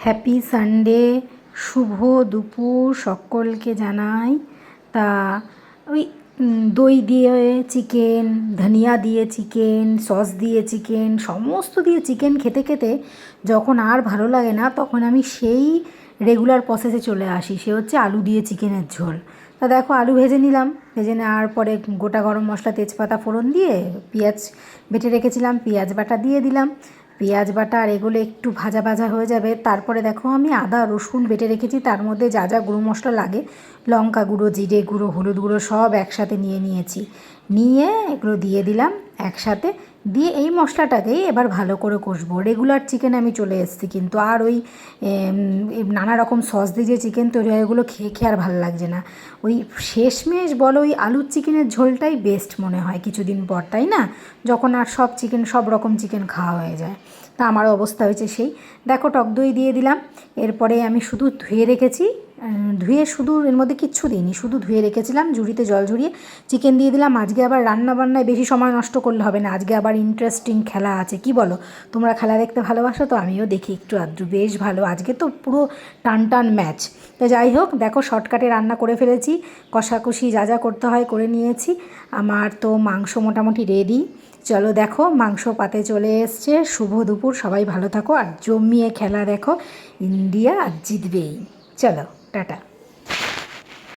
Happy Sunday, শুভ দুপুর সকলকে জানাই। তা ওই দই দিয়ে চিকেন, ধনিয়া দিয়ে চিকেন, সস দিয়ে চিকেন, সমস্ত দিয়ে চিকেন খেতে খেতে যখন আর ভালো লাগে না, তখন আমি সেই রেগুলার প্রসেসে চলে আসি। সে হচ্ছে আলু দিয়ে চিকেনের ঝোল। তা দেখো, আলু ভেজে নিলাম, ভেজে নেওয়ার পরে গোটা গরম মশলা, তেজপাতা ফোড়ন দিয়ে পেঁয়াজ বেটে রেখেছিলাম, পেঁয়াজ বাটা দিয়ে দিলাম। পেঁয়াজ বাটা আর এগুলো একটু ভাজা ভাজা হয়ে যাবে, তারপরে দেখো আমি আদা রসুন বেটে রেখেছি, তার মধ্যে যা যা গুঁড়ো মশলা লাগে, লঙ্কা গুঁড়ো, জিরে গুঁড়ো, হলুদ গুঁড়ো সব একসাথে নিয়েছি। নিয়ে এগুলো দিয়ে দিলাম একসাথে, দিয়ে এই মশলাটাকেই এবার ভালো করে কষবো। রেগুলার চিকেন আমি চলে এসেছি, কিন্তু আর ওই নানা রকম সস দিয়ে যে চিকেন তৈরি হয় ওগুলো খেয়ে খেয়ে আর ভালো লাগছে না। ওই শেষমেশ বলো, ওই আলুর চিকেনের ঝোলটাই বেস্ট মনে হয় কিছুদিন পর, তাই না? যখন আর সব রকম চিকেন খাওয়া হয়ে যায়। তা আমার অবস্থা হয়েছে সেই। দেখো, টক দই দিয়ে দিলাম। এরপরে আমি শুধু ধুয়ে রেখেছি, শুধু এর মধ্যে কিচ্ছু দিইনি, শুধু ধুয়ে রেখেছিলাম ঝুড়িতে জল ঝরিয়ে চিকেন দিয়ে দিলাম। আজকে আবার রান্না বান্নায় বেশি সময় নষ্ট করলে হবে না, আজকে আবার ইন্টারেস্টিং খেলা আছে। কি বলো? তোমরা খেলা দেখতে ভালোবাসো তো? আমিও দেখি একটু আধটু, বেশ ভালো। আজকে তো পুরো টান টান ম্যাচ। তো যাই হোক, দেখো শর্টকাটে রান্না করে ফেলেছি, কষাকষি যা যা করতে হয় করে নিয়েছি। আমার তো মাংস মোটামুটি রেডি। চলো দেখো, মাংস পাতে চলে এসছে। শুভ দুপুর, সবাই ভালো থাকো আর জমিয়ে খেলা দেখো। ইন্ডিয়া আজ জিতবেই। চলো, টাটা।